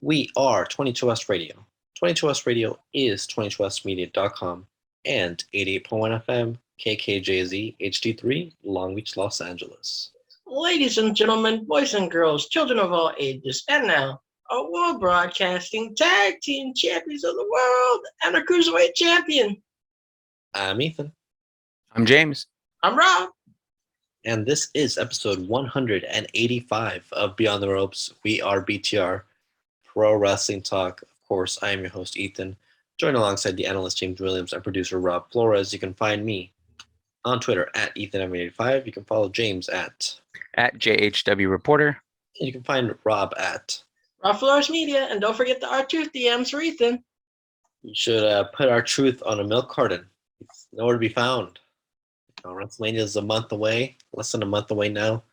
We are 22S Radio. 22S Radio is 22smedia.com and 88.1 FM KKJZ HD3 Long Beach, Los Angeles. Ladies and gentlemen, boys and girls, children of all ages, and now our World Broadcasting Tag Team Champions of the World and our Cruiserweight Champion. I'm Ethan. I'm James. I'm Rob. And this is episode 185 of Beyond the Ropes. We are BTR, Pro Wrestling Talk. Of course, I am your host, Ethan, joined alongside the Analyst James Williams and Producer Rob Flores. You can find me on Twitter at EthanM85. You can follow James at JHW Reporter. And you can find Rob at Rob Flores Media. And don't forget the R-Truth DMs for Ethan. You should put our truth on a milk carton. It's nowhere to be found. WrestleMania is a month away, less than a month away now.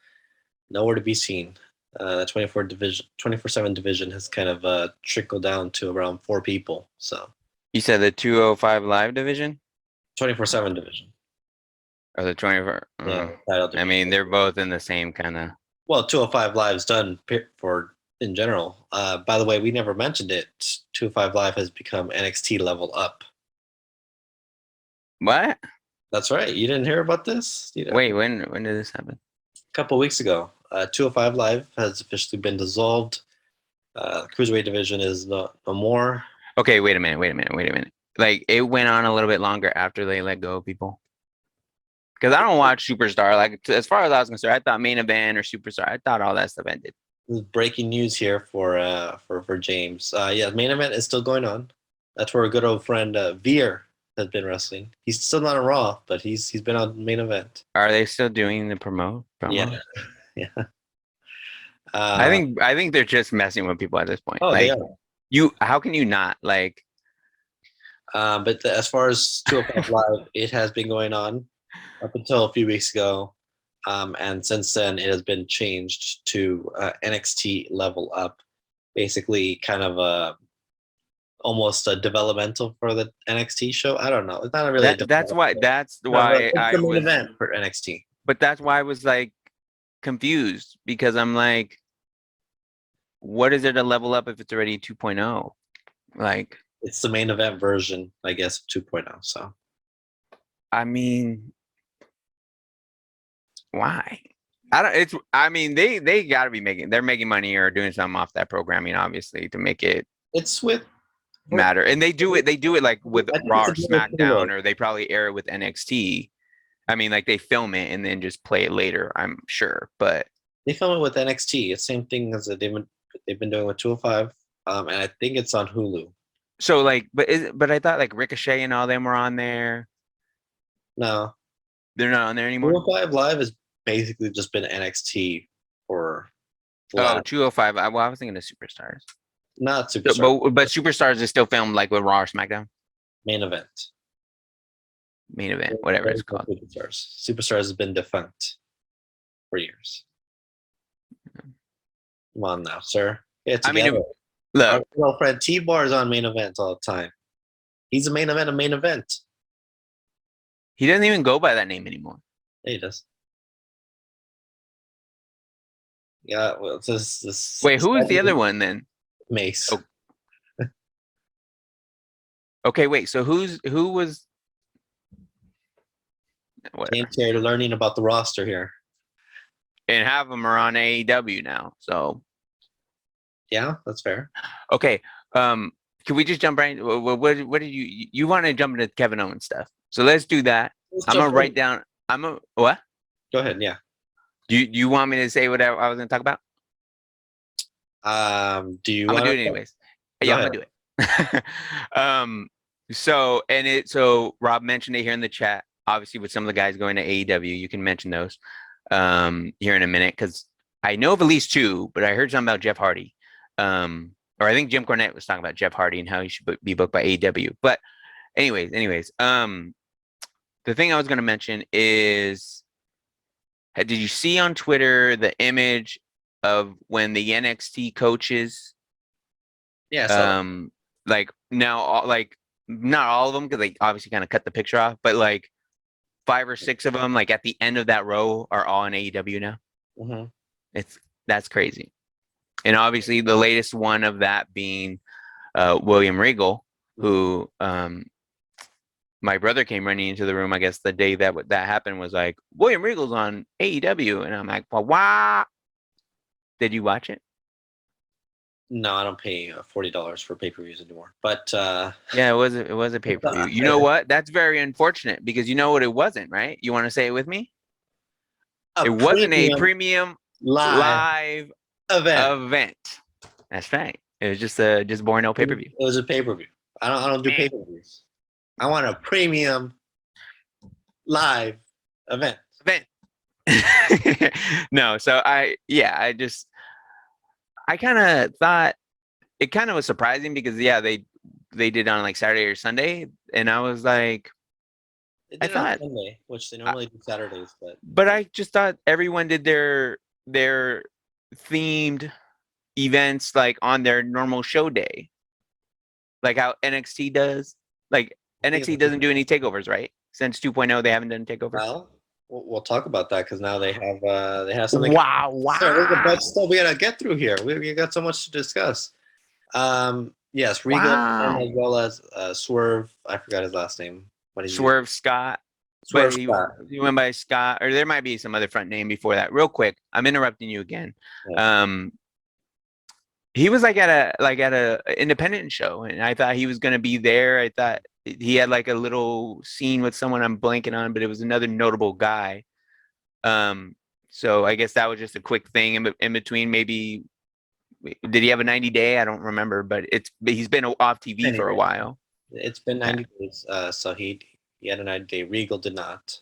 Nowhere to be seen. The 24/7 division has kind of trickled down to around 4 people. So You said the 205 Live division? 24/7 division. Or the 24? Yeah, title division. I mean, they're both in the same kind of... Well, 205 Live's done for in general. By the way, we never mentioned it. 205 Live has become NXT level up. What? That's right. You didn't hear about this? Wait, when did this happen? A couple weeks ago. 205 Live has officially been dissolved. Cruiserweight division is no more. Okay, wait a minute. Like, it went on a little bit longer after they let go of people. Because I don't watch Superstar. Like, as far as I was concerned, I thought Main Event or Superstar, I thought all that stuff ended. This is breaking news here for James. Yeah, Main Event is still going on. That's where our good old friend Veer has been wrestling. He's still not on Raw, but he's been on Main Event. Are they still doing the promo? Yeah. Yeah. I think they're just messing with people at this point. Oh, like, they are. How can you not, like... But as far as 205 Live, it has been going on up until a few weeks ago. And since then, it has been changed to NXT Level Up. Basically, kind of almost a developmental for the NXT show. I don't know. It's not really. That's why it's the main event for NXT. But that's why I was like confused, because I'm like, what is there to level up if it's already 2.0? Like, it's the main event version, I guess, of 2.0. So, I mean, why? They got to be making money or doing something off that programming, obviously, to make it. It's with matter, and they do it like with Raw or SmackDown, or they probably air it with NXT. I mean, like, they film it and then just play it later, I'm sure, but they film it with NXT. It's the same thing as they've been doing with 205, and I think it's on Hulu. So, like, but I thought, like, Ricochet and all them were on there. No, they're not on there anymore. 205 Live has basically just been NXT for. 205. Well, I was thinking of Superstars. Not Superstars. But Superstars is still filmed like with Raw or SmackDown. Main event, whatever it's called. Superstars has been defunct for years. Come on now, sir. I mean, look, our girlfriend T-Bar is on Main Event all the time. He's a main event of Main Event. He doesn't even go by that name anymore. Yeah, he does. Yeah, well, this. Wait, who is the other one then? Mace. Oh. Okay, wait. So who was? James here learning about the roster here, and half of them are on AEW now. So. Yeah, that's fair. Okay. Can we just jump right? What did you want to jump into Kevin Owens stuff? So let's do that. I'm gonna write down. What? Go ahead. Yeah. Do you want me to say what I was gonna talk about? Do you? I'm gonna do it anyways. Yeah, I'm gonna do it. So Rob mentioned it here in the chat. Obviously, with some of the guys going to AEW, you can mention those here in a minute, because I know of at least 2, but I heard something about Jeff Hardy. Or I think Jim Cornette was talking about Jeff Hardy and how he should be booked by AEW. But anyways, the thing I was going to mention is, did you see on Twitter the image of when the NXT coaches? Yeah. Like, now, like, not all of them, because they obviously kind of cut the picture off, but like 5 or 6 of them, like at the end of that row, are all in AEW now. Mm-hmm. That's crazy. And obviously the latest one of that being William Regal, who my brother came running into the room, I guess the day that happened, was like, William Regal's on AEW. And I'm like, well, wow. Did you watch it? No, I don't pay $40 for pay-per-views anymore. But yeah, it was a pay-per-view. You know what? That's very unfortunate because you know what it wasn't, right? You want to say it with me? It wasn't a premium live event. That's right. It was just boring old pay-per-view. It was a pay-per-view. I don't do pay-per-views. I want a premium live event. No, so I kind of thought it kind of was surprising because they did it on like Saturday or Sunday, and I was like, They did it on Sunday, which they normally do Saturdays, but I just thought everyone did their themed events like on their normal show day, like how NXT does. Like NXT doesn't do any takeovers, right? Since 2.0, they haven't done takeovers. Well, we'll talk about that because now they have something. Wow! Sorry, there's a bunch of stuff we gotta get through here. We got so much to discuss. Yes, Regal as well as Swerve. I forgot his last name. What is Swerve Scott? Swerve Scott. He went by Scott, or there might be some other front name before that. Real quick, I'm interrupting you again. Yeah. He was like at a independent show, and I thought he was gonna be there. I thought he had like a little scene with someone I'm blanking on, but it was another notable guy. So I guess that was just a quick thing in between. Maybe did he have a 90-day? I don't remember, but he's been off TV for a while. It's been 90 days. So he had a 90-day. Regal did not,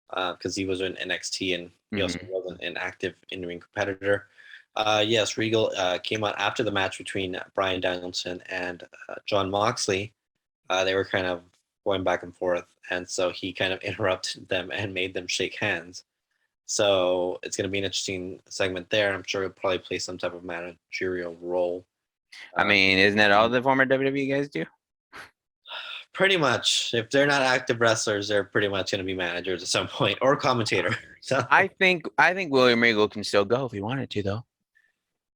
because he was in NXT and he also wasn't an active in-ring competitor. Yes, Regal came out after the match between Bryan Danielson and Jon Moxley. They were kind of going back and forth, and so he kind of interrupted them and made them shake hands. So it's going to be an interesting segment there. I'm sure he'll probably play some type of managerial role. I mean, isn't that all the former WWE guys do? Pretty much. If they're not active wrestlers, they're pretty much going to be managers at some point or commentator. So I think William Regal can still go if he wanted to, though.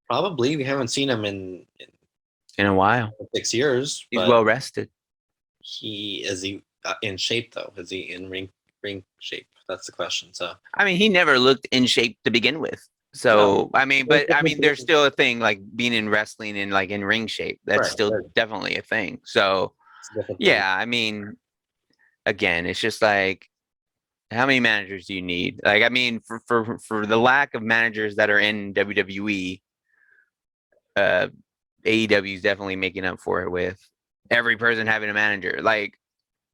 Probably. We haven't seen him in a while. 6 years. He's well rested. Is he in shape though? Is he in ring shape? That's the question. So I mean, he never looked in shape to begin with. So I mean, there's still a thing like being in wrestling and like in ring shape. That's still definitely a thing. So yeah, I mean, again, it's just like, how many managers do you need? Like, I mean, for the lack of managers that are in WWE, AEW is definitely making up for it with every person having a manager. Like,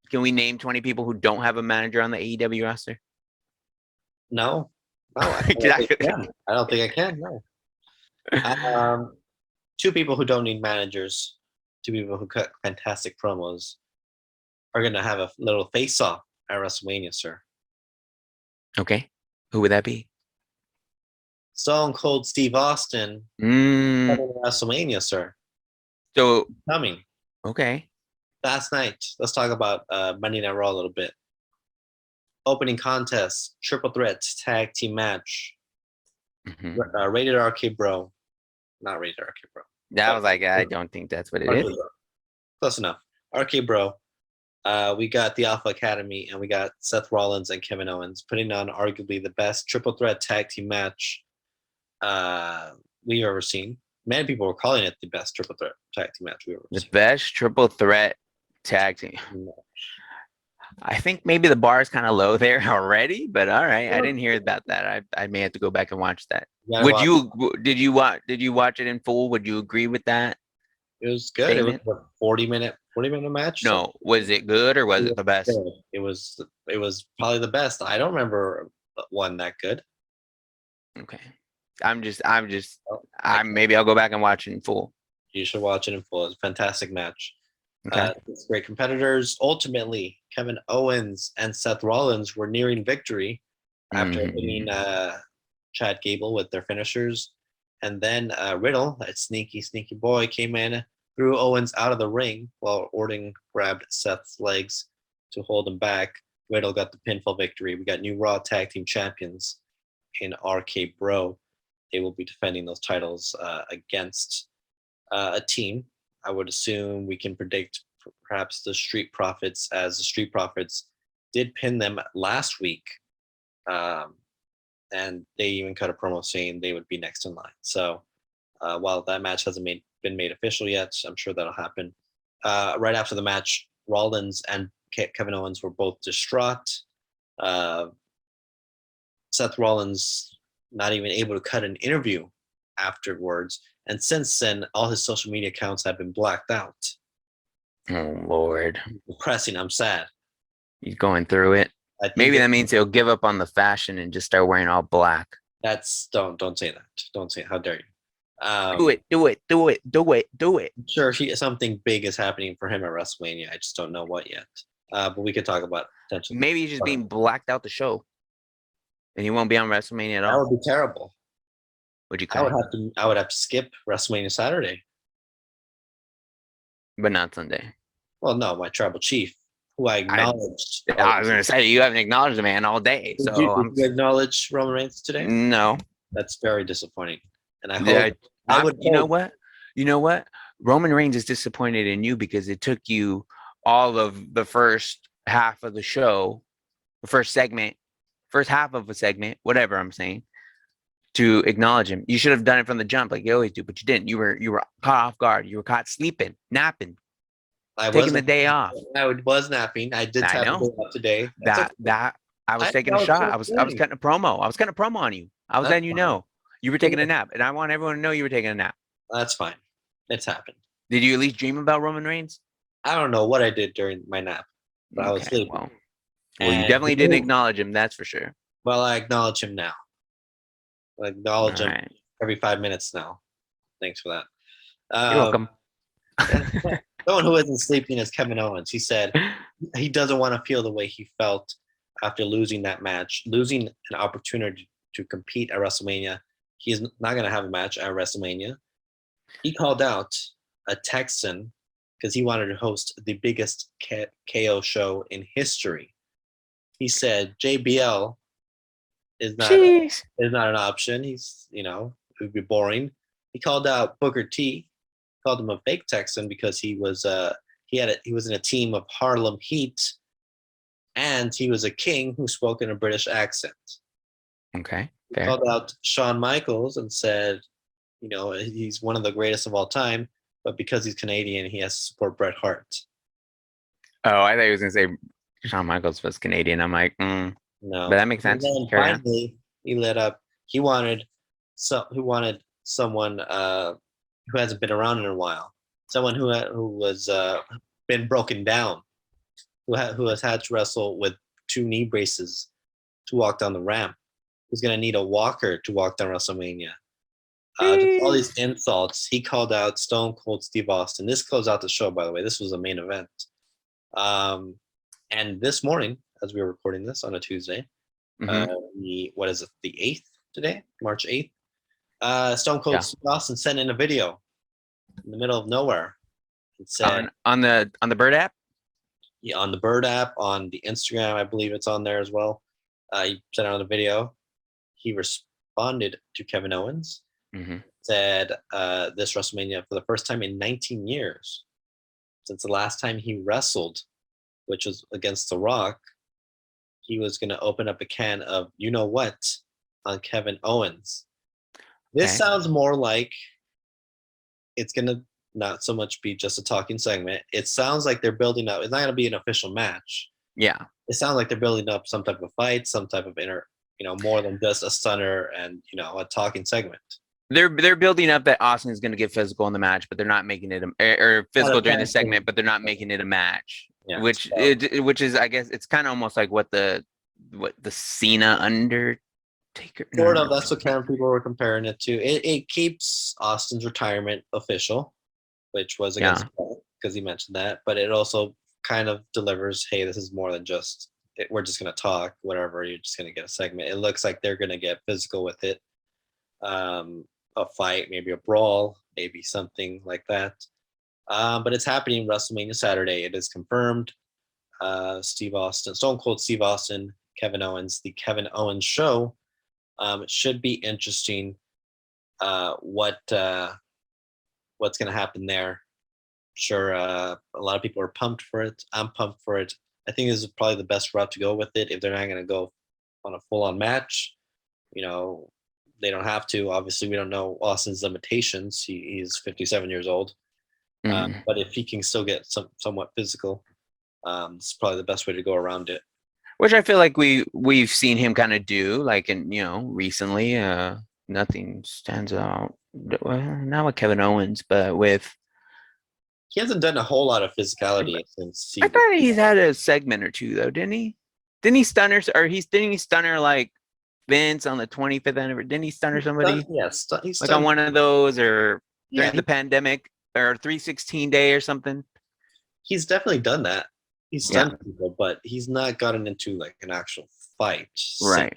can we name 20 people who don't have a manager on the AEW roster? No, I don't think I can. No. 2 people who don't need managers, 2 people who cut fantastic promos, are going to have a little face-off at WrestleMania, sir. Okay, who would that be? Stone Cold Steve Austin at WrestleMania, sir. So coming. Okay. Last night, let's talk about Monday Night Raw a little bit. Opening contest, triple threat tag team match. Rated RK Bro. Not Rated RK Bro. That was like, I don't think that's what it is. Bro. Close enough. RK Bro. We got the Alpha Academy, and we got Seth Rollins and Kevin Owens putting on arguably the best triple threat tag team match we've ever seen. Many people were calling it the best triple threat tag team match we've ever seen. The best triple threat tag team. I think maybe the bar is kind of low there already, but all right. I didn't hear about that. I may have to go back and watch that. Did you watch it in full? Would you agree with that? It was good. Statement? It was a 40-minute match. No, was it good or was it the best? Good. It was probably the best. I don't remember one that good. Okay. Maybe I'll go back and watch it in full. You should watch it in full. It's a fantastic match. Okay. It's great competitors. Ultimately, Kevin Owens and Seth Rollins were nearing victory after hitting Chad Gable with their finishers. And then Riddle, that sneaky boy, came in, threw Owens out of the ring while Orton grabbed Seth's legs to hold him back. Riddle got the pinfall victory. We got new Raw Tag Team Champions in RK Bro. they will be defending those titles against a team. I would assume we can predict perhaps the Street Profits, as the Street Profits did pin them last week. And they even cut a promo saying they would be next in line. So while that match hasn't been made official yet, I'm sure that'll happen. Right after the match, Rollins and Kevin Owens were both distraught. Seth Rollins not even able to cut an interview afterwards. And since then, all his social media accounts have been blacked out. Oh, Lord. Depressing. I'm sad. He's going through it. Maybe that means he'll give up on the fashion and just start wearing all black. That's don't say that. Don't say it. How dare you? Do it. I'm sure something big is happening for him at WrestleMania. I just don't know what yet. But we could talk about potential. Maybe he's just being blacked out the show, and he won't be on WrestleMania at all. That would be terrible. Would you? I would have to skip WrestleMania Saturday, but not Sunday. Well, no, my tribal chief, who I acknowledged. I was going to say, you haven't acknowledged the man all day. Did you acknowledge Roman Reigns today? No. That's very disappointing. And I hope you know what? You know what? Roman Reigns is disappointed in you because it took you all of the first half of the show, the first half of a segment, whatever I'm saying, to acknowledge him. You should have done it from the jump like you always do, but you didn't. You were caught off guard. You were caught sleeping, napping. Taking the day off. I was napping. I did have a day off today. I was taking a shot. I was cutting a promo. I was cutting a promo on you. I was letting you know you were taking a nap, and I want everyone to know you were taking a nap. That's fine. It's happened. Did you at least dream about Roman Reigns? I don't know what I did during my nap, but I was sleeping. Well, you definitely didn't acknowledge him. That's for sure. Well, I acknowledge him now. I acknowledge him every 5 minutes now. Thanks for that. You're welcome. Someone who isn't sleeping is Kevin Owens. He said he doesn't want to feel the way he felt after losing that match, losing an opportunity to compete at WrestleMania. He's not going to have a match at WrestleMania. He called out a Texan because he wanted to host the biggest KO show in history. He said JBL is not an option. He's, it would be boring. He called out Booker T. Called him a fake Texan because he was he was in a team of Harlem Heat, and he was a king who spoke in a British accent. Okay. He called out Shawn Michaels and said, he's one of the greatest of all time, but because he's Canadian, he has to support Bret Hart. Oh, I thought he was going to say Shawn Michaels was Canadian. I'm like, no, but that makes sense. And then finally, he lit up. He wanted someone who hasn't been around in a while, someone who was been broken down, who has had to wrestle with 2 knee braces to walk down the ramp, who's going to need a walker to walk down WrestleMania. All these insults, he called out Stone Cold Steve Austin. This closed out the show, by the way. This was a main event. And this morning, as we were recording this on a Tuesday, the 8th today, March 8th, Stone Cold Steve Austin sent in a video in the middle of nowhere. It said on the Bird app. Yeah, on the Bird app, on the Instagram, I believe it's on there as well. He sent out a video. He responded to Kevin Owens. Said this WrestleMania for the first time in 19 years, since the last time he wrestled, which was against The Rock, he was going to open up a can of you-know-what on Kevin Owens. This sounds more like it's going to not so much be just a talking segment. It sounds like they're building up. It's not going to be an official match. Yeah. It sounds like they're building up some type of fight, some type of more than just a stunner and, a talking segment. They're building up that Austin is going to get physical in the match, but they're not making it or physical during the segment, but they're not making it a match. Yeah, which is, I guess, it's kind of almost like what the Cena Undertaker. Sort of. That's what kind of people were comparing it to. It keeps Austin's retirement official, which was against because he mentioned that, but it also kind of delivers, hey, this is more than just we're just going to talk, whatever. You're just going to get a segment. It looks like they're going to get physical with it. A fight, maybe a brawl, maybe something like that. But it's happening WrestleMania Saturday. It is confirmed. Steve Austin, Stone Cold Steve Austin, Kevin Owens, the Kevin Owens show. It should be interesting. what's going to happen there. Sure, a lot of people are pumped for it. I'm pumped for it. I think this is probably the best route to go with it. If they're not going to go on a full-on match, they don't have to. Obviously, we don't know Austin's limitations. He's 57 years old. But if he can still get somewhat physical, it's probably the best way to go around it. Which I feel like we've seen him kind of do, like recently. Nothing stands out. Well, not with Kevin Owens, but with. He hasn't done a whole lot of physicality since. I thought he's had a segment or two though, didn't he? Didn't he stun her? Or didn't he stun her like Vince on the 25th anniversary? Didn't he stun her somebody? Yes, he's like on one of those, or during the he, pandemic, or 316 day or something. He's definitely done that. He's stunned people, but he's not gotten into like an actual fight. Right.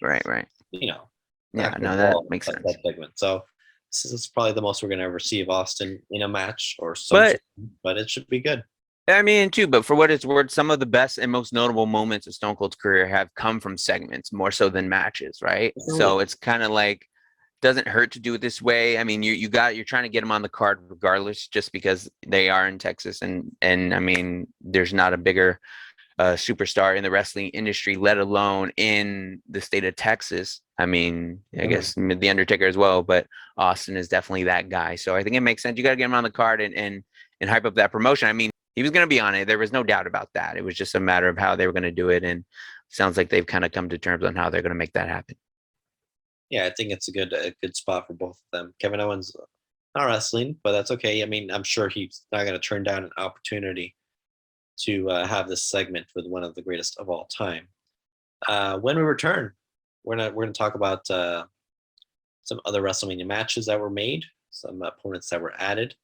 Yeah, no, that makes sense. That segment. So this is probably the most we're gonna ever see of Austin in a match or something, but it should be good. I mean, too, but for what it's worth, some of the best and most notable moments of Stone Cold's career have come from segments more so than matches, right? So it's kind of like, doesn't hurt to do it this way. I mean, you're trying to get them on the card regardless, just because they are in Texas, and I mean, there's not a bigger superstar in the wrestling industry, let alone in the state of Texas. I mean, I guess The Undertaker as well, but Austin is definitely that guy. So I think it makes sense. You got to get him on the card and hype up that promotion. I mean, he was going to be on it. There was no doubt about that. It was just a matter of how they were going to do it. And it sounds like they've kind of come to terms on how they're going to make that happen. Yeah, I think it's a good spot for both of them. Kevin Owens not wrestling, but that's okay. I mean, I'm sure he's not going to turn down an opportunity to have this segment with one of the greatest of all time. When we return, we're gonna talk about some other WrestleMania matches that were made, some opponents that were added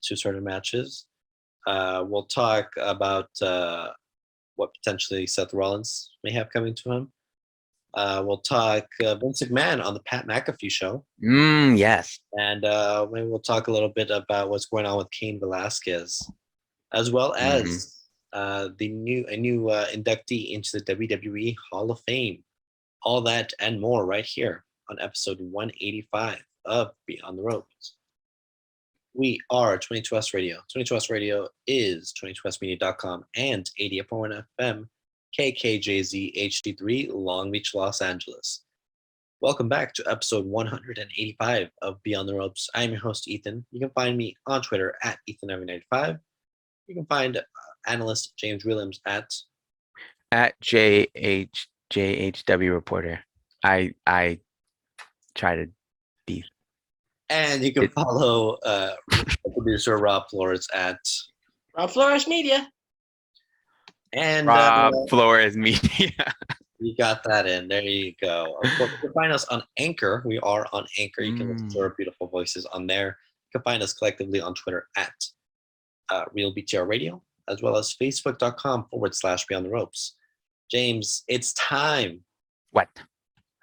to certain matches. We'll talk about what potentially Seth Rollins may have coming to him. We'll talk Vince McMahon on the Pat McAfee show. Yes. And maybe we'll talk a little bit about what's going on with Cain Velasquez, as well as a new inductee into the WWE Hall of Fame. All that and more right here on episode 185 of Beyond the Ropes. We are 22S Radio. 22S Radio is 22smedia.com and 88.1 FM, KKJZ HD3, Long Beach, Los Angeles. Welcome back to episode 185 of Beyond the Ropes. I'm your host, Ethan. You can find me on Twitter at EthanEvery95. You can find Analyst James Williams at JHW Reporter. I try to be. And you can follow producer Rob Flores at Rob Flores Media. And Rob Flores Media. You got that in. There you go. Of course, you can find us on Anchor. We are on Anchor. You can listen to our beautiful voices on there. You can find us collectively on Twitter at Real BTR Radio, as well as Facebook.com/Beyond the Ropes. James, it's time. What?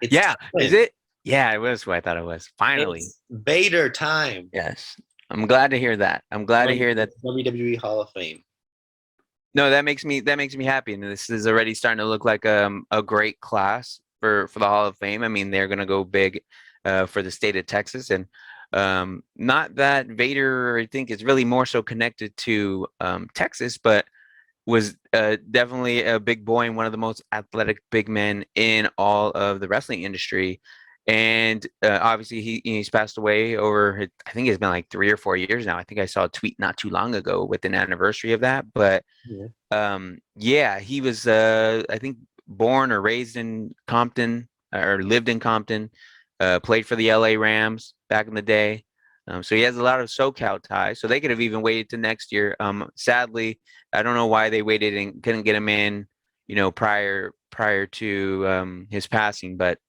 It's time. Is it? Yeah, it was what I thought it was. Finally. It's Vader time. Yes. I'm glad to hear that. I'm glad to hear that. WWE Hall of Fame. No, that makes me happy. And this is already starting to look like a great class for the Hall of Fame. I mean, they're going to go big for the state of Texas. And not that Vader, I think, is really more so connected to Texas, but was definitely a big boy and one of the most athletic big men in all of the wrestling industry. And obviously he's passed away over, I think it's been like 3 or 4 years now. I think I saw a tweet not too long ago with an anniversary of that. But he was I think born or raised in Compton, or lived in Compton, played for the LA Rams back in the day. So he has a lot of SoCal ties. So they could have even waited to next year. Sadly, I don't know why they waited and couldn't get him in, prior to his passing. But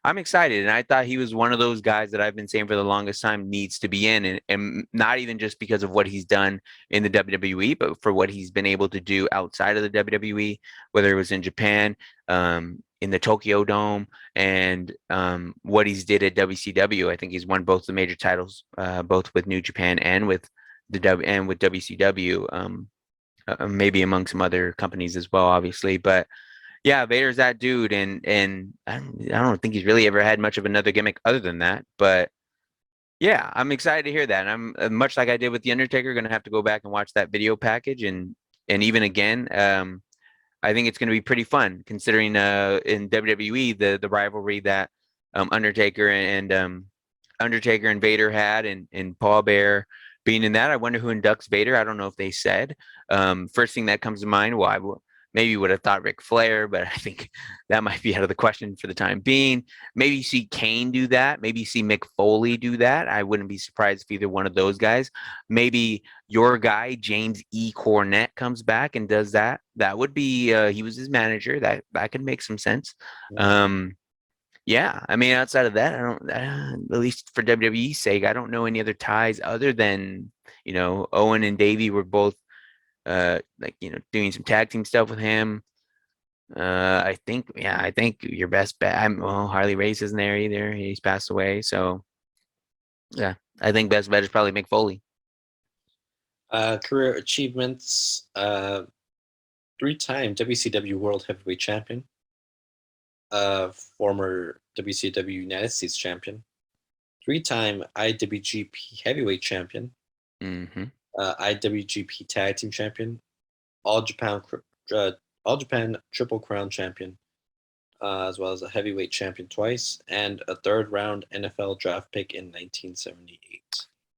I'm excited, and I thought he was one of those guys that I've been saying for the longest time needs to be in, and not even just because of what he's done in the WWE, but for what he's been able to do outside of the WWE, whether it was in Japan, in the Tokyo Dome, and what he's did at WCW. I think he's won both the major titles, both with New Japan and with with WCW, maybe among some other companies as well, obviously, but. Yeah, Vader's that dude, and I don't think he's really ever had much of another gimmick other than that. But Yeah, I'm excited to hear that. And I'm much like I did with the Undertaker, going to have to go back and watch that video package and even again, I think it's going to be pretty fun considering in WWE the rivalry that Undertaker and Vader had and Paul Bear being in that. I wonder who inducts Vader. I don't know if they said. First thing that comes to mind, well, maybe would have thought Ric Flair, but I think that might be out of the question for the time being. Maybe see Kane do that. Maybe see Mick Foley do that. I wouldn't be surprised if either one of those guys. Maybe your guy James E. Cornette comes back and does that. That would be he was his manager. That could make some sense. Yeah, I mean, outside of that, I don't. At least for WWE's sake, I don't know any other ties other than Owen and Davey were both doing some tag team stuff with him. I think your best bet. Harley Race isn't there either. He's passed away, so yeah, I think best bet is probably Mick Foley. Career achievements: 3-time WCW World Heavyweight Champion, former WCW United States Champion, 3-time IWGP Heavyweight Champion, Mm-hmm. IWGP Tag Team Champion, All Japan Triple Crown Champion, as well as a Heavyweight Champion twice, and a third-round NFL Draft pick in 1978.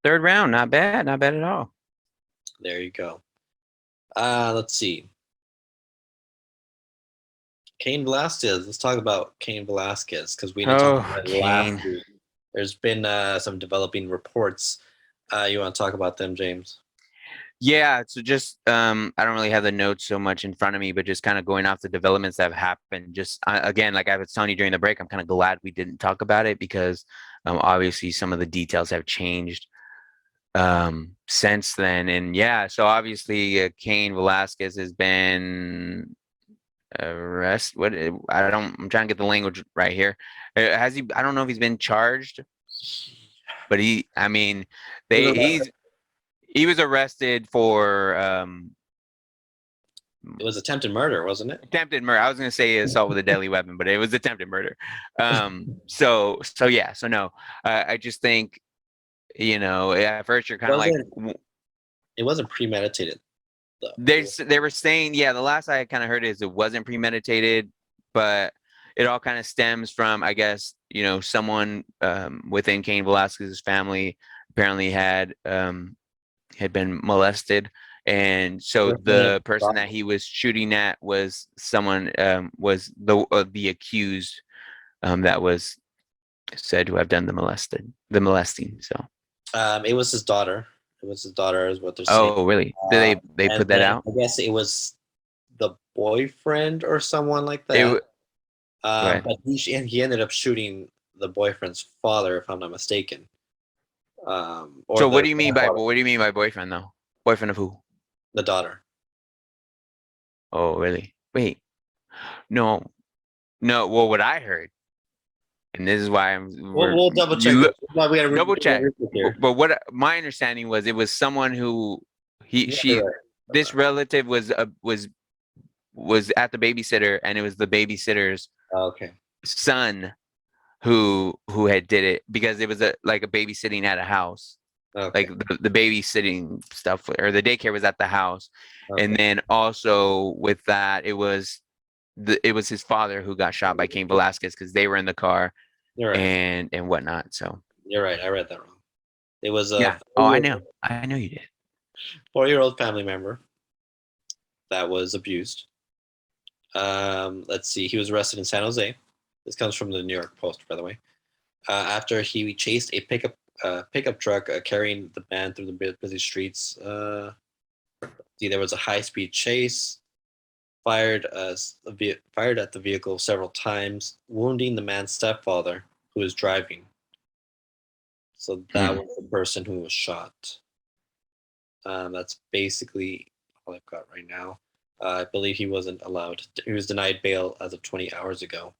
Third round, not bad at all. There you go. Let's see. Cain Velasquez. Let's talk about Cain Velasquez because we didn't talk about it last week. There's been some developing reports. You want to talk about them, James? Yeah, so just I don't really have the notes so much in front of me, but just kind of going off the developments that have happened. Just again, like I was telling you during the break, I'm kind of glad we didn't talk about it because obviously some of the details have changed since then. And yeah, so obviously Cain Velasquez has been arrested. I'm trying to get the language right here. Has he? I don't know if he's been charged, but he was arrested for it was attempted murder, wasn't it? Attempted murder. I was going to say assault with a deadly weapon, but it was attempted murder. So no. I just think at first you're kind of like it wasn't premeditated though. They were saying, yeah, the last I kind of heard is it wasn't premeditated, but it all kind of stems from, I guess, someone within Cain Velasquez's family apparently had been molested, and so the person that he was shooting at was someone was the accused that was said to have done the molesting. So it was his daughter. It was his daughter, is what they're saying. Oh, really? Did they put that out? I guess it was the boyfriend or someone like that. Right. But he ended up shooting the boyfriend's father, if I'm not mistaken. So what do you mean by boyfriend though? Boyfriend of who? The daughter. Oh, really? Wait. No. Well, what I heard, and this is why we'll double check. Double check. But what my understanding was, it was someone who this relative was at the babysitter, and it was the babysitter's son who had did it, because it was a babysitting at a house. Like the babysitting stuff or the daycare was at the house, and then also with that it was his father who got shot by Cain Velasquez because they were in the car. Right. and whatnot. So you're right. I read that wrong. It was I know you did. 4-year-old family member that was abused. Let's see. He was arrested in San Jose. This comes from the New York Post, by the way. After he chased a pickup truck carrying the man through the busy streets. There was a high-speed chase. Fired at the vehicle several times, wounding the man's stepfather, who was driving. So that was the person who was shot. That's basically all I've got right now. I believe he wasn't allowed. He was denied bail as of 20 hours ago.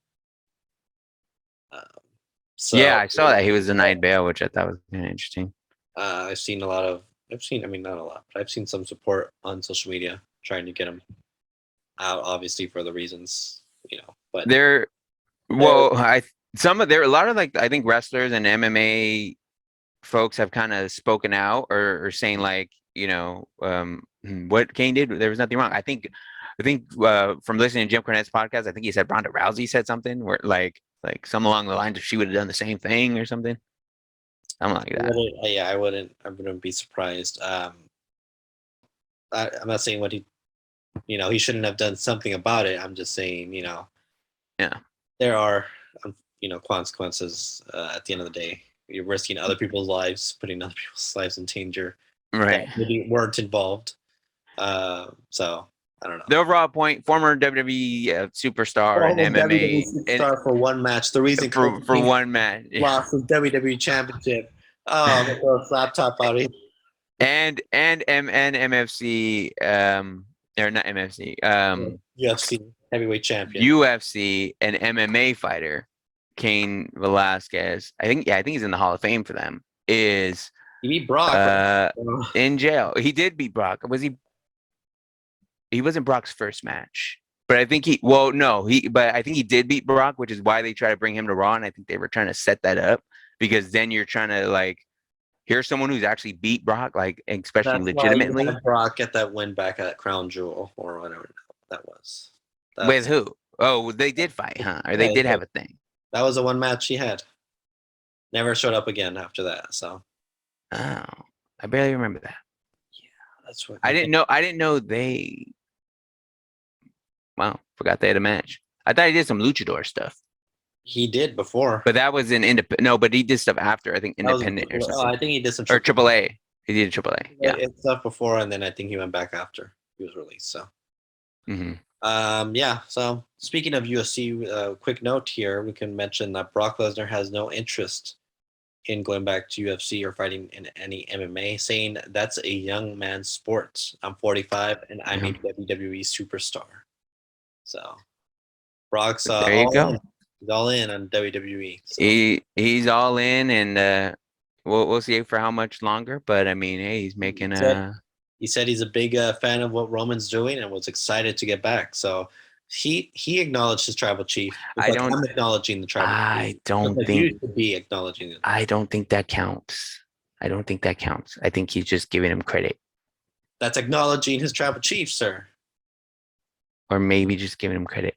Yeah, I saw that he was denied bail, which I thought was kind of interesting. I've seen not a lot, but I've seen some support on social media trying to get him out, obviously for the reasons, but a lot of I think wrestlers and MMA folks have kind of spoken out or saying like, what Kane did, there was nothing wrong. I think from listening to Jim Cornette's podcast, I think he said Ronda Rousey said something where like some along the lines of she would have done the same thing or something. Something like that. I wouldn't be surprised. I'm not saying what he shouldn't have done something about it. I'm just saying, there are, consequences at the end of the day. You're risking other people's lives, putting other people's lives in danger. Right. That maybe weren't involved. So I don't know. The overall point: former WWE superstar and MMA superstar for one match. The reason for one match lost the WWE Championship. Oh, I'm gonna throw a laptop out of here. And MFC, or not MFC, UFC heavyweight champion, UFC and MMA fighter Cain Velasquez. I think he's in the Hall of Fame for them. He beat Brock in jail. He did beat Brock. Was he? He wasn't Brock's first match, but I think but I think he did beat Brock, which is why they try to bring him to Raw. And I think they were trying to set that up because then you're trying to like, here's someone who's actually beat Brock, like especially legitimately. Why Brock get that win back at Crown Jewel or whatever that was. With who? Oh, they did fight, huh? Or they did have a thing. That was the one match he had. Never showed up again after that. So. Oh, I barely remember that. Yeah, that's what I didn't know they. Wow, forgot they had a match. I thought he did some luchador stuff. He did before, but that was in independent. No, but he did stuff after. I think independent or something. I think he did some or AAA. He did AAA. Yeah, stuff before, and then I think he went back after he was released. So. Yeah. So speaking of UFC, quick note here: we can mention that Brock Lesnar has no interest in going back to UFC or fighting in any MMA, saying that's a young man's sport. I'm 45 and I'm a WWE superstar. So Brock's there you go. He's all in on WWE. So. He's all in, and we'll see for how much longer. But I mean, hey, he's making He said he's a big fan of what Roman's doing and was excited to get back. So he acknowledged his tribal chief. I'm acknowledging the tribal chief. I don't think you should be acknowledging it. I don't think that counts. I think he's just giving him credit. That's acknowledging his tribal chief, sir. Or maybe just giving him credit.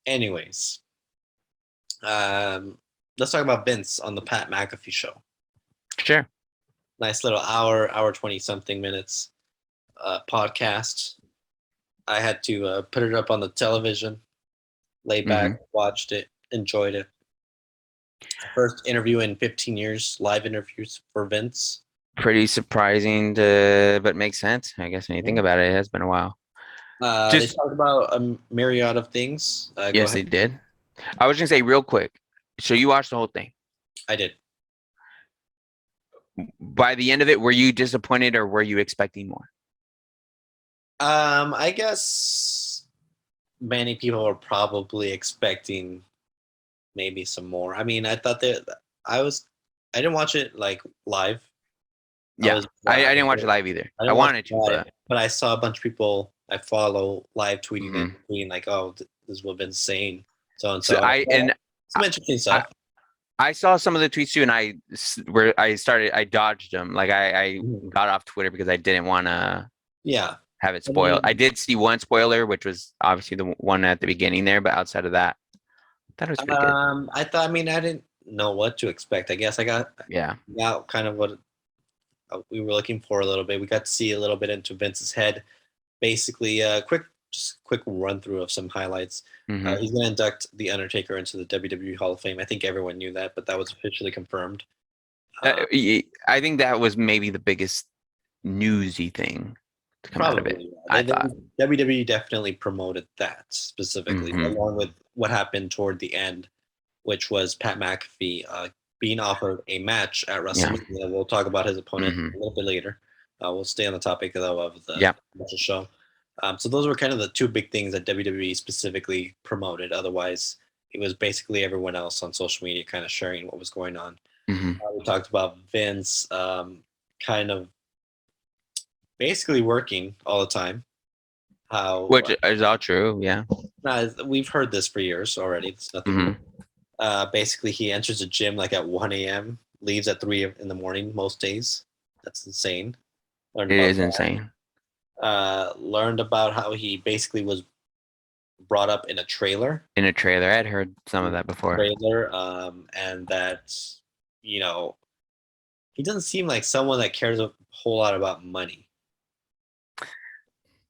Anyways, let's talk about Vince on the Pat McAfee show. Sure. Nice little hour 20-something minutes podcast. I had to put it up on the television, lay back, watched it, enjoyed it. First interview in 15 years, live interviews for Vince. Pretty surprising, but makes sense. I guess when you think about it, it has been a while. They talked about a myriad of things. Yes, they did. I was going to say real quick. So you watched the whole thing? I did. By the end of it, were you disappointed or were you expecting more? I guess many people were probably expecting maybe some more. I mean, I thought I didn't watch it like live. Yeah, I didn't watch it live either. I wanted to, but I saw a bunch of people I follow live tweeting and being like, "Oh, this is what Vin's saying." So some interesting stuff. I saw some of the tweets too, and I dodged them. Like I got off Twitter because I didn't want to have it spoiled. I did see one spoiler, which was obviously the one at the beginning there, but outside of that, I thought it was pretty good. I didn't know what to expect. I guess I got kind of what we were looking for a little bit. We got to see a little bit into Vince's head. Basically, quick run through of some highlights. He's going to induct The Undertaker into the WWE Hall of Fame. I think everyone knew that, but that was officially confirmed. I think that was maybe the biggest newsy thing to come out of it. I thought WWE definitely promoted that specifically, along with what happened toward the end, which was Pat McAfee being offered a match at WrestleMania. Yeah. We'll talk about his opponent a little bit later. We'll stay on the topic though of the show. So those were kind of the two big things that WWE specifically promoted. Otherwise, it was basically everyone else on social media kind of sharing what was going on. We talked about Vince kind of basically working all the time. Which is all true, yeah. We've heard this for years already. It's nothing. Basically, he enters a gym like at 1 a.m. leaves at 3 in the morning most days. That's insane. Learned It about is that. insane. Learned about how he basically was brought up in a trailer. In a trailer, I'd heard some of that before. And that, you know, he doesn't seem like someone that cares a whole lot about money.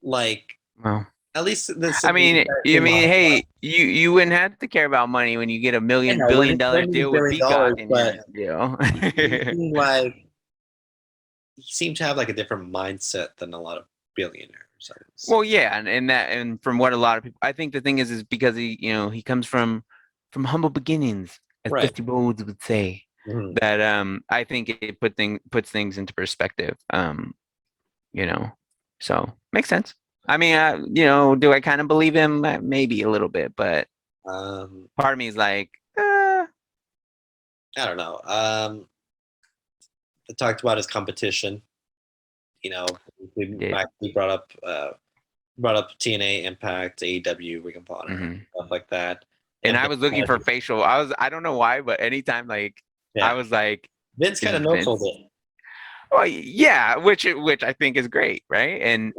Like, Well, at least this. I mean, hey, you wouldn't have to care about money when you get a billion-dollar deal with Peacock, and he seemed like he seemed to have like a different mindset than a lot of billionaires. Well, yeah, and from what a lot of people, I think the thing is because he comes from humble beginnings, as Right. Dusty Rhodes would say. Mhm. That I think it puts things into perspective. So makes sense. I mean, do I kind of believe him? Maybe a little bit, but part of me is like, I don't know. They talked about his competition. We brought up TNA, Impact, AEW, Ring of Honor, stuff like that. And I was looking for facial. I don't know why, but anytime I was like, Vince kind of no-sold it. Well, yeah, which I think is great, right? And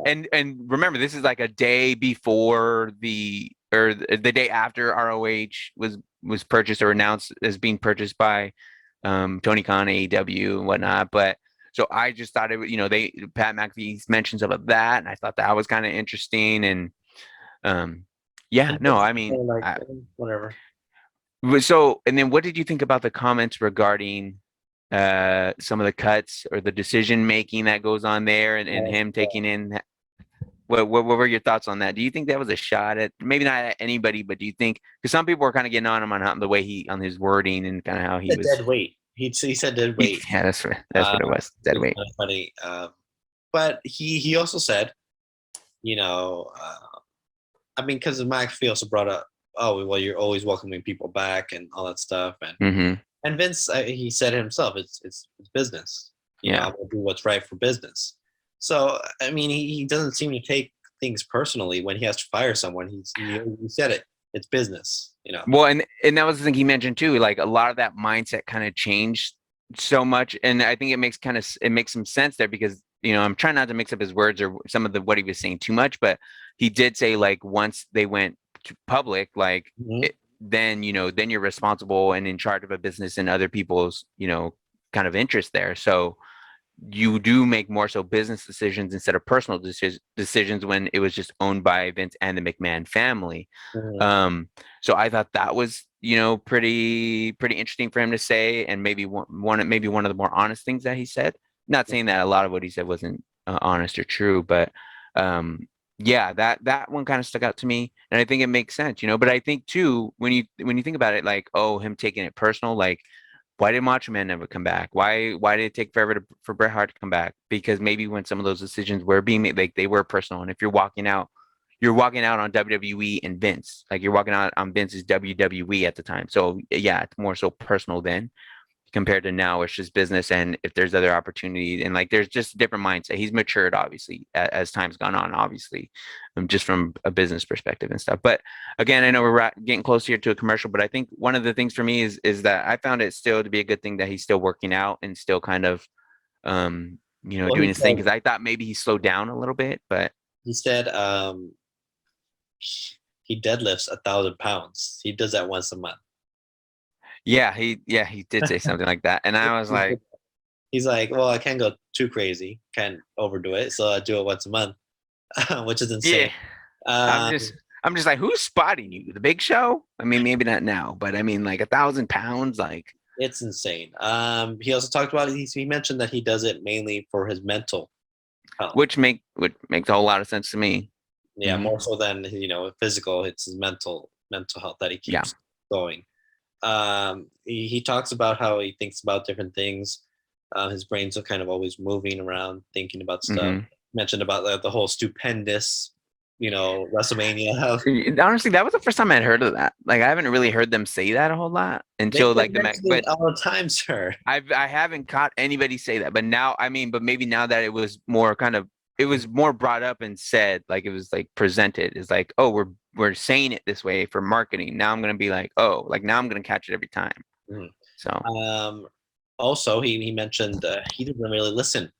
remember, this is like a day before the day after ROH was purchased or announced as being purchased by Tony Khan, AEW, and whatnot. But so I just thought it, Pat McAfee mentions about that, and I thought that was kind of interesting. And yeah, no, I mean, whatever. So, and then what did you think about the comments regarding some of the cuts or the decision making that goes on there, and him taking in? What were your thoughts on that? Do you think that was a shot at, maybe not at anybody, but do you think, because some people were kind of getting on him on the way on his wording and kind of how he was dead weight. He said dead weight. Yeah, that's what it was. Dead weight. Funny. But he also said, I mean, because McAfee also brought up, oh, well, you're always welcoming people back and all that stuff, and Vince, he said it himself, it's business. I'm gonna do what's right for business. So I mean, he doesn't seem to take things personally when he has to fire someone. He said it. It's business. Well, and that was the thing he mentioned too. Like a lot of that mindset kind of changed so much, and I think it makes some sense there because I'm trying not to mix up his words or some of what he was saying too much, but he did say like once they went to public, like then you're responsible and in charge of a business and other people's kind of interest there. So you do make more so business decisions instead of personal decisions when it was just owned by Vince and the McMahon family. So I thought that was pretty interesting for him to say, and maybe one of the more honest things that he said. Not saying that a lot of what he said wasn't honest or true, but yeah, that one kind of stuck out to me, and I think it makes sense, But I think too, when you think about it, like, oh, him taking it personal, like, why did Macho Man never come back? Why did it take forever for Bret Hart to come back? Because maybe when some of those decisions were being made, like they were personal, and if you're walking out on WWE and Vince, like you're walking out on Vince's WWE at the time. So yeah, it's more so personal then. Compared to now, it's just business, and if there's other opportunities, and like there's just a different mindset. He's matured, obviously, as time's gone on, obviously, just from a business perspective and stuff. But again, I know we're getting close here to a commercial, but I think one of the things for me is that I found it still to be a good thing that he's still working out and still kind of, doing his thing, because I thought maybe he slowed down a little bit, but he said he deadlifts 1,000 pounds. He does that once a month. Yeah, he did say something like that, and I was like, he's like, well, I can't go too crazy, can't overdo it, so I do it once a month, which is insane. Yeah, I'm just like, who's spotting you? The Big Show? I mean, maybe not now, but I mean, like 1,000 pounds, like it's insane. He also talked about it. He mentioned that he does it mainly for his mental health, which makes a whole lot of sense to me. Yeah, more so than physical. It's his mental health that he keeps going. He talks about how he thinks about different things. His brain's kind of always moving around, thinking about stuff. Mentioned about the whole stupendous, WrestleMania. Honestly, that was the first time I'd heard of that. Like, I haven't really heard them say that a whole lot until like the all the time, sir. I haven't caught anybody say that, but now, I mean, but maybe now that it was more brought up and said, like it was like presented, is like, oh, we're saying it this way for marketing. Now I'm gonna be like, oh, like now I'm gonna catch it every time. So Also, he mentioned he didn't really listen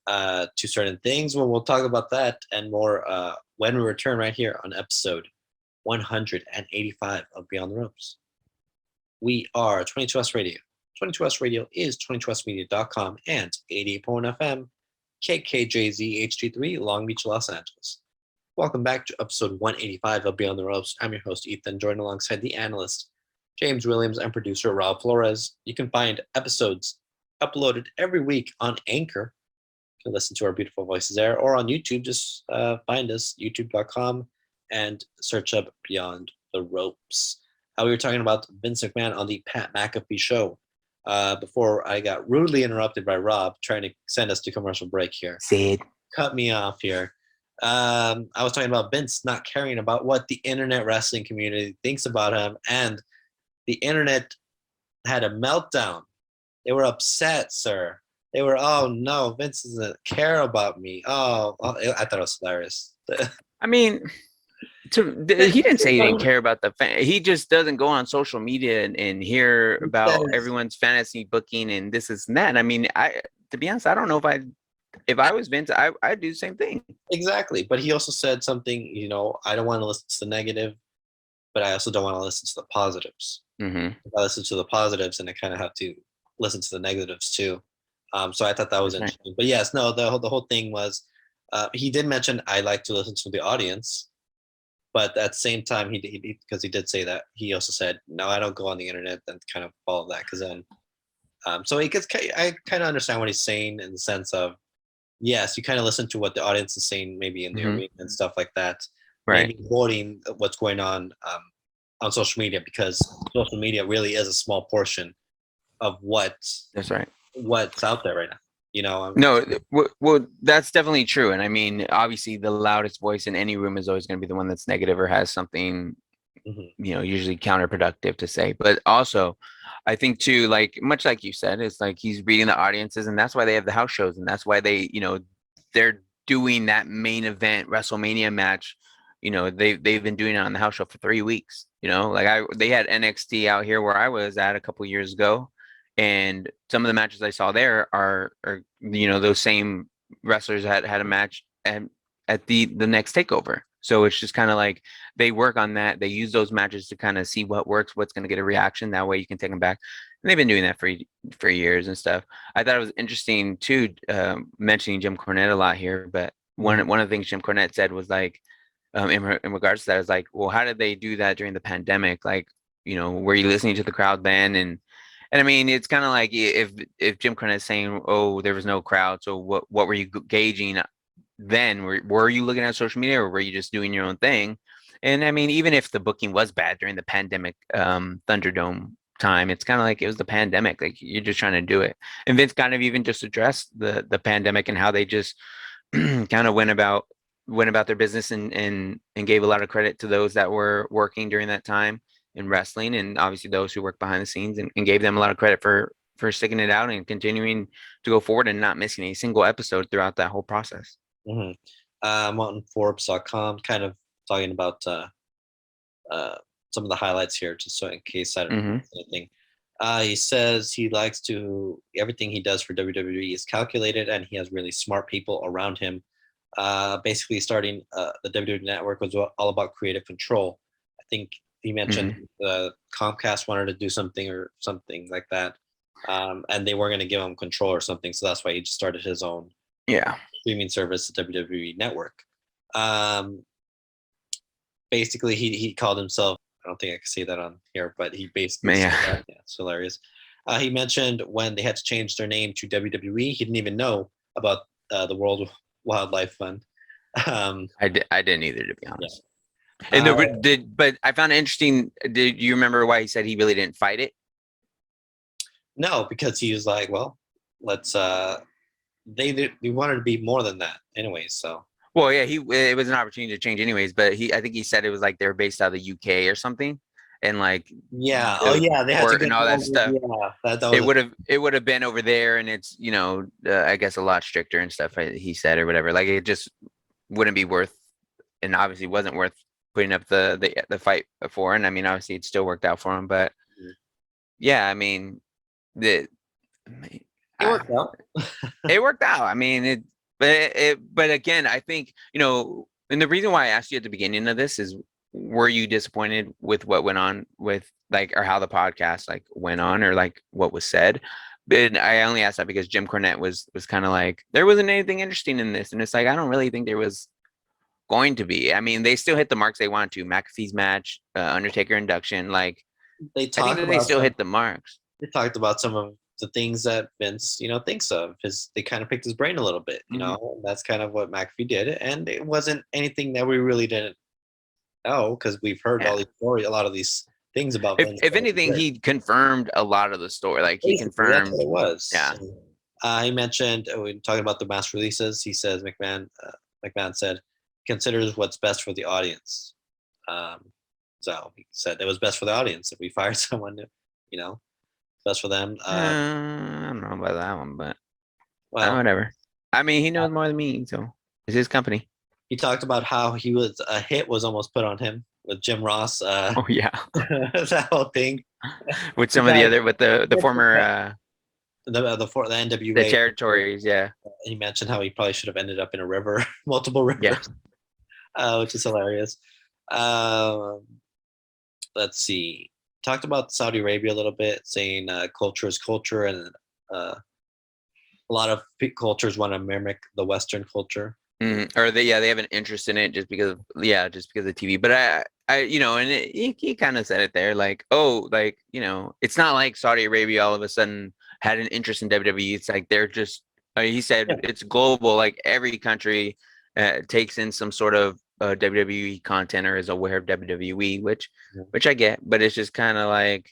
to certain things. Well, we'll talk about that and more when we return right here on episode 185 of Beyond the Ropes. We are 22S Radio. 22S Radio is 22smedia.com and 88.1 FM, KKJZ HD3, Long Beach, Los Angeles. Welcome back to episode 185 of Beyond the Ropes. I'm your host, Ethan, joined alongside the analyst, James Williams, and producer, Rob Flores. You can find episodes uploaded every week on Anchor. You can listen to our beautiful voices there, or on YouTube. Just find us, youtube.com, and search up Beyond the Ropes. We were talking about Vince McMahon on the Pat McAfee show before I got rudely interrupted by Rob trying to send us to commercial break here. Sid. Cut me off here. I was talking about Vince not caring about what the internet wrestling community thinks about him, and the internet had a meltdown. They were upset, sir. They were, oh no, Vince doesn't care about me. Oh, I thought it was hilarious. I mean, he didn't say he didn't care about the fan. He just doesn't go on social media and hear about everyone's fantasy booking and this is and that. I mean, to be honest, I don't know if I was Vince, I'd do the same thing. Exactly. But he also said something, I don't want to listen to the negative, but I also don't want to listen to the positives. Mm-hmm. If I listen to the positives, and I kind of have to listen to the negatives too. So I thought that was interesting. Right. But yes, no, the whole thing was he did mention I like to listen to the audience, but at the same time because he did say that, he also said no, I don't go on the internet and kind of follow that because then so I kind of understand what he's saying in the sense of yes, you kind of listen to what the audience is saying maybe in the arena and stuff like that, right? Maybe avoiding what's going on social media, because social media really is a small portion of what's out there right now. No, well, that's definitely true. And I mean, obviously the loudest voice in any room is always going to be the one that's negative or has something, usually counterproductive to say. But also I think too, like much like you said, it's like he's reading the audiences, and that's why they have the house shows, and that's why they, they're doing that main event WrestleMania match. They've been doing it on the house show for 3 weeks. Like they had NXT out here where I was at a couple years ago, and some of the matches I saw there are those same wrestlers had a match at the next takeover. So it's just kind of like they work on that. They use those matches to kind of see what works, what's going to get a reaction. That way you can take them back. And they've been doing that for years and stuff. I thought it was interesting too, mentioning Jim Cornette a lot here. But one of the things Jim Cornette said was like, in regards to that, is like, well, how did they do that during the pandemic? Like, were you listening to the crowd then? And I mean, it's kind of like if Jim Cornette is saying, oh, there was no crowd, so what were you gauging then? Were you looking at social media, or were you just doing your own thing? And I mean, even if the booking was bad during the pandemic Thunderdome time, it's kind of like it was the pandemic. Like you're just trying to do it. And Vince kind of even just addressed the pandemic and how they just kind of went about their business and gave a lot of credit to those that were working during that time in wrestling, and obviously those who work behind the scenes, and gave them a lot of credit for sticking it out and continuing to go forward and not missing a single episode throughout that whole process. I'm on Forbes.com, kind of talking about some of the highlights here, just so in case I don't miss anything. He says he likes to, everything he does for WWE is calculated, and he has really smart people around him. Basically, starting the WWE Network was all about creative control. I think he mentioned Comcast wanted to do something or something like that, and they weren't going to give him control or something, so that's why he just started his own streaming service, the WWE Network. Basically, he called himself, I don't think I can say that on here, but he basically said that. Yeah, it's hilarious. He mentioned when they had to change their name to WWE, he didn't even know about the World Wildlife Fund. I didn't either, to be honest. And but I found it interesting. Did you remember why he said he really didn't fight it? No, because he was like, well, let's they wanted to be more than that anyways, so. Well, yeah, it was an opportunity to change anyways, but I think he said it was like they're based out of the UK or something, and like they had to and all that stuff. Yeah, it would have been over there, and it's I guess a lot stricter and stuff. He said or whatever. Like it just wouldn't be worth, and obviously wasn't worth putting up the fight for. And I mean, obviously it still worked out for him, but yeah, I mean It worked out. It worked out. I mean, but again, I think, and the reason why I asked you at the beginning of this is, were you disappointed with what went on with or how the podcast like went on, or like what was said? But I only asked that because Jim Cornette was kind of like, there wasn't anything interesting in this, and it's like, I don't really think there was going to be. I mean, they still hit the marks they wanted to. McAfee's match, Undertaker induction, like They I think talked that they about still hit the marks. they talked about some of the things that Vince, thinks of. They kind of picked his brain a little bit, and that's kind of what McAfee did. And it wasn't anything that we really didn't know, because we've heard all these stories, a lot of these things about Vince. If anything, he confirmed a lot of the story. Like he Basically, that's confirmed what it was. Yeah. He mentioned, when talking about the mass releases, he says McMahon said, considers what's best for the audience. So he said it was best for the audience if we fired someone, best for them. I don't know about that one, but Well, whatever. I mean, he knows more than me, so it's his company. he talked about how a hit was almost put on him with Jim Ross. Oh yeah, that whole thing with some of the other, with the former the NWA, the territories. Yeah, he mentioned how he probably should have ended up in a river, multiple rivers, which is hilarious. Let's see. Talked about Saudi Arabia a little bit, saying culture is culture, and a lot of cultures want to mimic the Western culture. Or they have an interest in it just because of the TV. But he kind of said it there, like, it's not like Saudi Arabia all of a sudden had an interest in WWE. It's like they're just, he said, it's global. Like every country takes in some sort of WWE content or is aware of WWE, which I get, but it's just kind of like,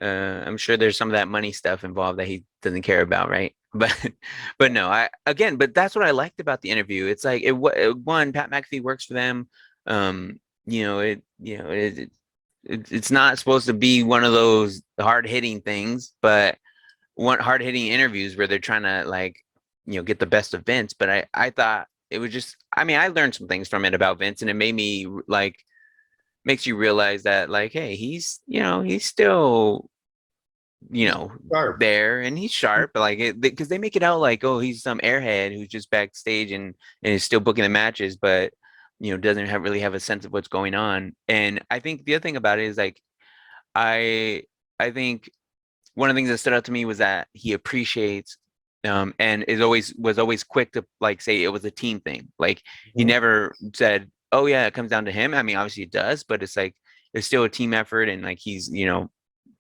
I'm sure there's some of that money stuff involved that he doesn't care about, right? But no, but that's what I liked about the interview. It's like one, Pat McAfee works for them. It's not supposed to be one of those hard hitting things, but one hard hitting interviews where they're trying to get the best of Vince. But I thought it was just, I mean, I learned some things from it about Vince, and it made me makes you realize that hey, he's still Sharp. there, and he's sharp, but because they make it out like, oh, he's some airhead who's just backstage and is still booking the matches, but doesn't really have a sense of what's going on. And I think the other thing about it is I think one of the things that stood out to me was that he appreciates and was always quick to say it was a team thing. He never said, oh yeah, it comes down to him. I mean, obviously it does, but it's it's still a team effort, and he's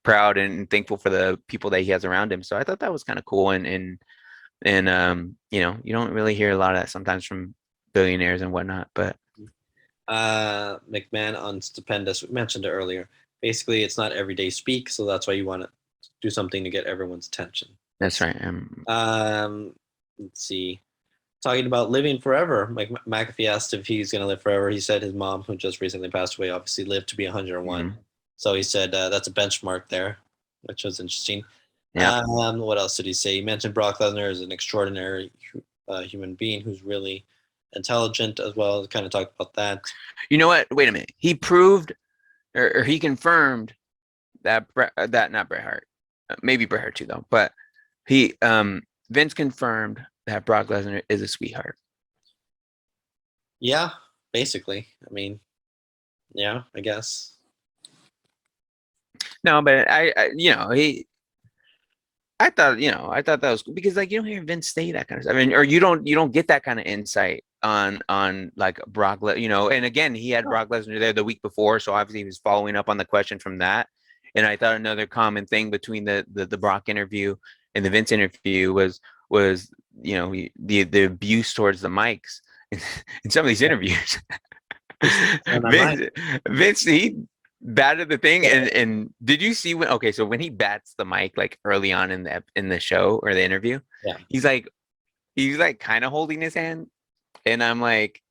proud and thankful for the people that he has around him. So I thought that was kind of cool, and you don't really hear a lot of that sometimes from billionaires and whatnot. But McMahon on Stupendous, we mentioned it earlier. Basically, it's not everyday speak, so that's why you want to do something to get everyone's attention. That's right. Let's see. Talking about living forever, McAfee asked if he's going to live forever. He said his mom, who just recently passed away, obviously lived to be 101. Mm-hmm. So he said that's a benchmark there, which was interesting. Yeah. What else did he say? He mentioned Brock Lesnar as an extraordinary human being who's really intelligent as well. Kind of talked about that. You know what? Wait a minute. He proved, or he confirmed that not Bret Hart, maybe Bret Hart too though, but Vince confirmed that Brock Lesnar is a sweetheart. Yeah, basically. I mean, yeah, I guess. No, but I thought that was cool, because you don't hear Vince say that kind of stuff. I mean, or you don't get that kind of insight on Brock, and again, he had Brock Lesnar there the week before, so obviously he was following up on the question from that. And I thought another common thing between the Brock interview and the Vince interview was the abuse towards the mics in some of these interviews. Vince, he batted the thing, and did you see when he bats the mic early on in the show or the interview, he's kind of holding his hand, and I'm like,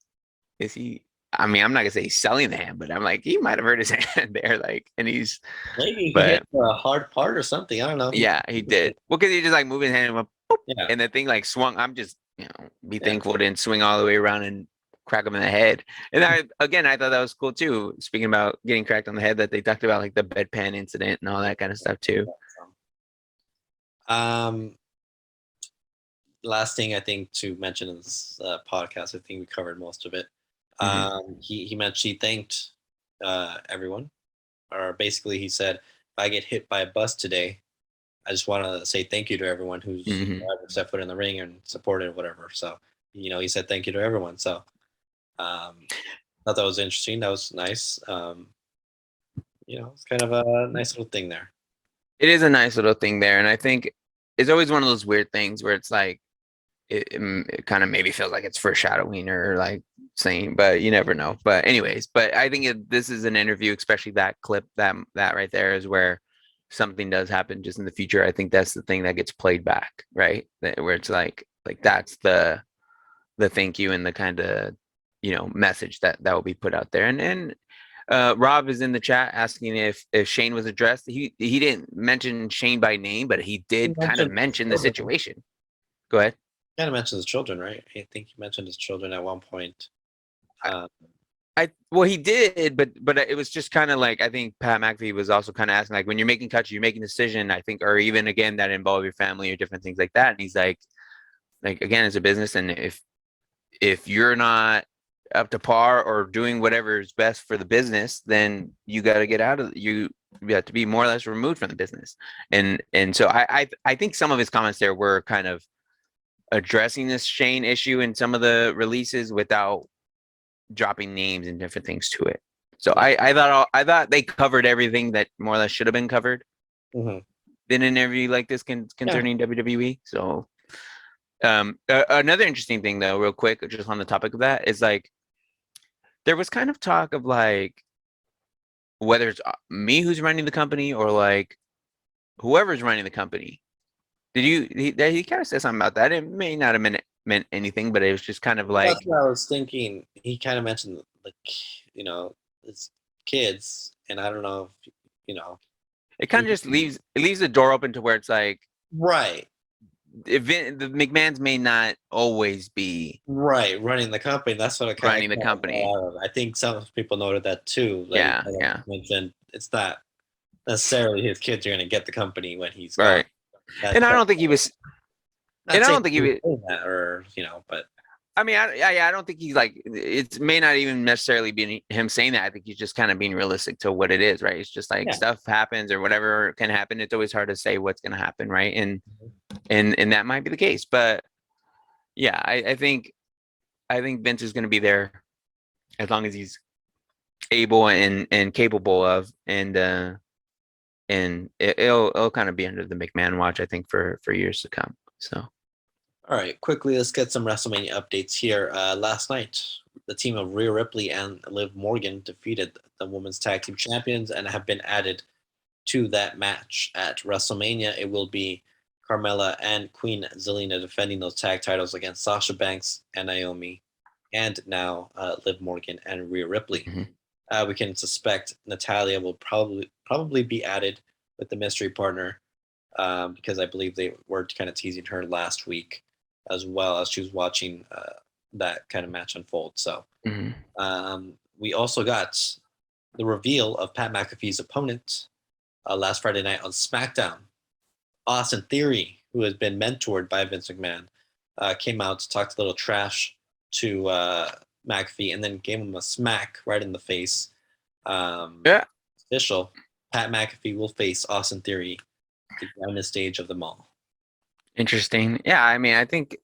is he? I mean, I'm not gonna say he's selling the hand, but I'm like, he might have hurt his hand there, and he's maybe he hit a hard part or something. I don't know. Yeah, he did. Well, because he just moving his hand and went, boop, and the thing swung. I'm just be thankful it didn't swing all the way around and crack him in the head. And I thought that was cool too. Speaking about getting cracked on the head, that they talked about the bedpan incident and all that kind of stuff too. Um, last thing I think to mention in this podcast, I think we covered most of it. He thanked everyone, or basically he said, if I get hit by a bus today, I just want to say thank you to everyone who's ever set foot in the ring and supported whatever. So, he said thank you to everyone. So, thought that was interesting. That was nice. It's kind of a nice little thing there. It is a nice little thing there, and I think it's always one of those weird things where it's like it kind of maybe feels like it's foreshadowing or like saying, but you never know. But anyways, but I think this is an interview, especially that clip that right there is where something does happen just in the future. I think that's the thing that gets played back, right? Where it's like that's the thank you and the kind of message that will be put out there. And Rob is in the chat asking if Shane was addressed. He didn't mention Shane by name, but he did kind of mention the situation. Go ahead. Kind of mentions his children, right? I think he mentioned his children at one point. Well, he did, but it was just kind of like, I think Pat McAfee was also kind of asking, like, when you're making cuts, you're making a decision, I think, or even again that involve your family or different things like that. And he's like again, it's a business, and if you're not up to par or doing whatever is best for the business, then you got to get out of you have to be more or less removed from the business. And so I think some of his comments there were kind of addressing this Shane issue in some of the releases without dropping names and different things to it. So I thought they covered everything that more or less should have been covered in an interview like this concerning WWE. So another interesting thing though, real quick, just on the topic of that, is like there was kind of talk of like whether it's me who's running the company or like whoever's running the company. He kind of said something about that. It may not have meant anything, but it was just kind of like, that's what I was thinking. He kind of mentioned like his kids, and I don't know if it kind of just leaves the door open to where it's like, right. The McMahons may not always be running the company. That's what I kind running the company. I think some people noted that too. Yeah. Mentioned it's not necessarily his kids are going to get the company when he's right. Gone. And I don't think he was. And I don't think he was that, or but. I mean, I don't think he's like. It may not even necessarily be him saying that. I think he's just kind of being realistic to what it is, right? It's just like stuff happens or whatever can happen. It's always hard to say what's going to happen, right? And that might be the case, but yeah, I think Vince is going to be there as long as he's able and capable of, and it'll kind of be under the McMahon watch, I think, for years to come. So. All right, quickly, let's get some WrestleMania updates here. Last night, the team of Rhea Ripley and Liv Morgan defeated the Women's Tag Team Champions and have been added to that match at WrestleMania. It will be Carmella and Queen Zelina defending those tag titles against Sasha Banks and Naomi, and now Liv Morgan and Rhea Ripley. We can suspect Natalya will probably be added with the mystery partner because I believe they were kind of teasing her last week, as well as she was watching that kind of match unfold. So we also got the reveal of Pat McAfee's opponent last Friday night on SmackDown. Austin Theory, who has been mentored by Vince McMahon, came out to talk a little trash to McAfee and then gave him a smack right in the face. Official, Pat McAfee will face Austin Theory at the grandest stage of them all. Interesting. Yeah, I mean, I kind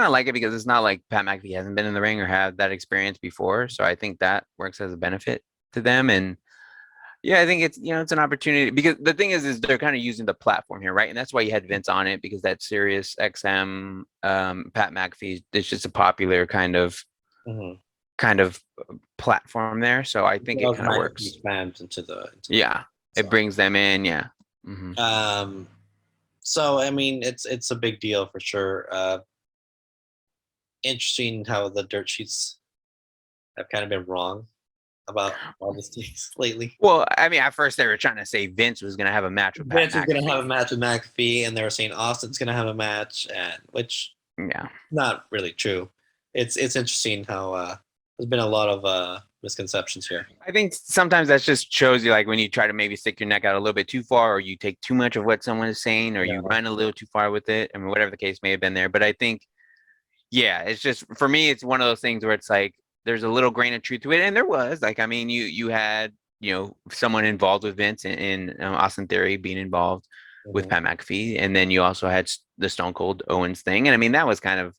of like it because it's not like Pat McAfee hasn't been in the ring or had that experience before. So I think that works as a benefit to them. And yeah, I think it's, it's an opportunity because the thing is they're kind of using the platform here, right? And that's why you had Vince on it, because that Sirius XM, Pat McAfee, it's just a popular kind of platform there. So I think it kind of works. It brings them in. Yeah. So I mean, it's a big deal for sure. Interesting how the dirt sheets have kind of been wrong about all these things lately. Well, I mean, at first they were trying to say Vince was going to have a match with Vince was going to have a match with McAfee, and they were saying Austin's going to have a match, and which not really true. It's interesting how there's been a lot of misconceptions here. I think sometimes that just shows you, like, when you try to maybe stick your neck out a little bit too far, or you take too much of what someone is saying, or you run a little too far with it. I mean, whatever the case may have been there. But I think, yeah, it's just, for me, it's one of those things where it's like there's a little grain of truth to it, and there was, like, I mean, you had, you know, someone involved with Vince in Austin Theory being involved with Pat McAfee, and then you also had the Stone Cold Owens thing, and I mean that was kind of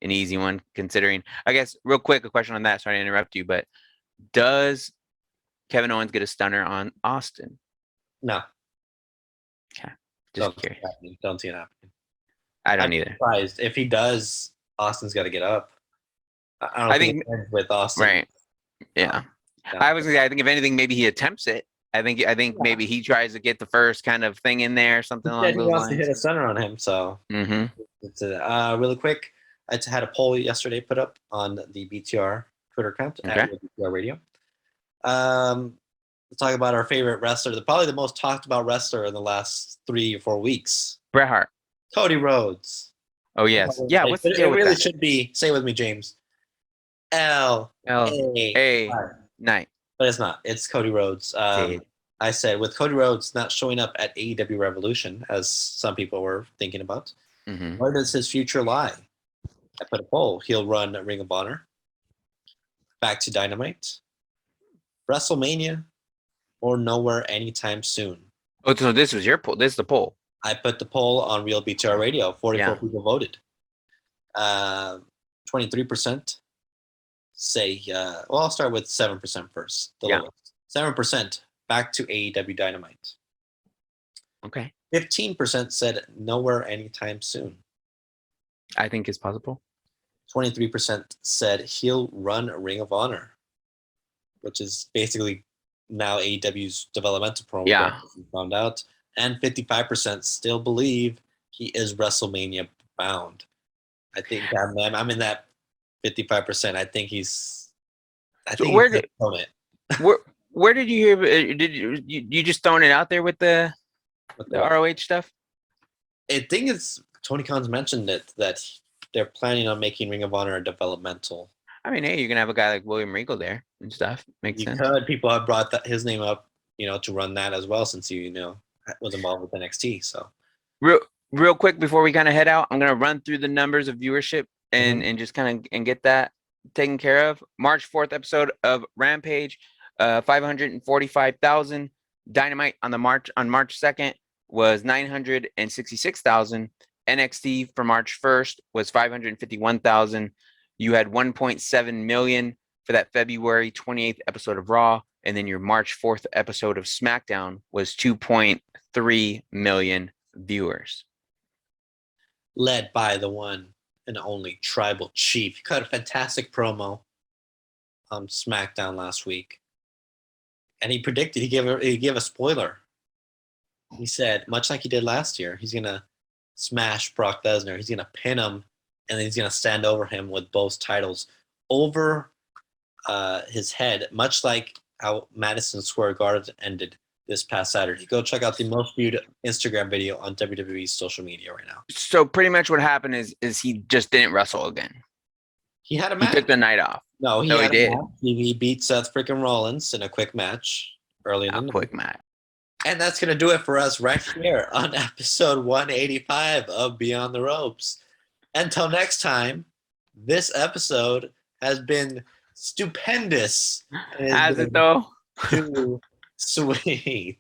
an easy one considering. I guess real quick, a question on that. Sorry to interrupt you, but does Kevin Owens get a stunner on Austin? No. Okay, just curious. Don't see it happening. I don't either. Surprised if he does. Austin's got to get up. I think it ends with Austin. Right. Yeah. I think if anything, maybe he attempts it. I think maybe he tries to get the first kind of thing in there, something along those lines. He wants to hit a center on him, so it's really quick. I had a poll yesterday put up on the BTR Twitter account at BTR Radio. We'll talk about our favorite wrestler, probably the most talked about wrestler in the last 3 or 4 weeks. Bret Hart. Cody Rhodes. Oh yes, yeah. What's the deal it with really that? should be. Say it with me, James. L-A night. But it's not. It's Cody Rhodes. I said with Cody Rhodes not showing up at AEW Revolution, as some people were thinking about, where does his future lie? I put a poll. He'll run Ring of Honor, back to Dynamite, WrestleMania, or nowhere anytime soon. Oh, so this was your poll. This is the poll. I put the poll on Real BTR Radio. 44 people voted. 23% say, I'll start with 7% first. The lowest. 7% back to AEW Dynamite. Okay. 15% said nowhere anytime soon. I think it's possible. 23% said he'll run Ring of Honor, which is basically now AEW's developmental program. Yeah. Found out. And 55% still believe he is WrestleMania bound. I think I'm in that 55%. I think he's. Where did you hear? Did you just throwing it out there with the ROH stuff? I think it's Tony Khan's mentioned it that they're planning on making Ring of Honor developmental. I mean, hey, you're gonna have a guy like William Regal there and stuff. Makes sense. People have brought his name up, to run that as well since was involved with NXT. So real quick before we kind of head out, I'm gonna run through the numbers of viewership and just kind of and get that taken care of. March 4th episode of Rampage, 545,000. Dynamite on March 2nd was 966,000. NXT for March 1st was 551,000. You had 1.7 million for that February 28th episode of Raw, and then your March 4th episode of SmackDown was 2.3 million viewers. Led by the one and only Tribal Chief. He cut a fantastic promo on SmackDown last week. And he predicted, he gave a spoiler. He said, much like he did last year, he's going to smash Brock Lesnar. He's going to pin him, and then he's going to stand over him with both titles over his head, much like how Madison Square Garden ended this past Saturday. Go check out the most viewed Instagram video on WWE's social media right now. So pretty much what happened is he just didn't wrestle again. He had a match. He took the night off. No, he did. He beat Seth freaking Rollins in a quick match early in the quick match. And that's going to do it for us right here on episode 185 of Beyond the Ropes. Until next time, this episode has been stupendous. Has it though? Too sweet.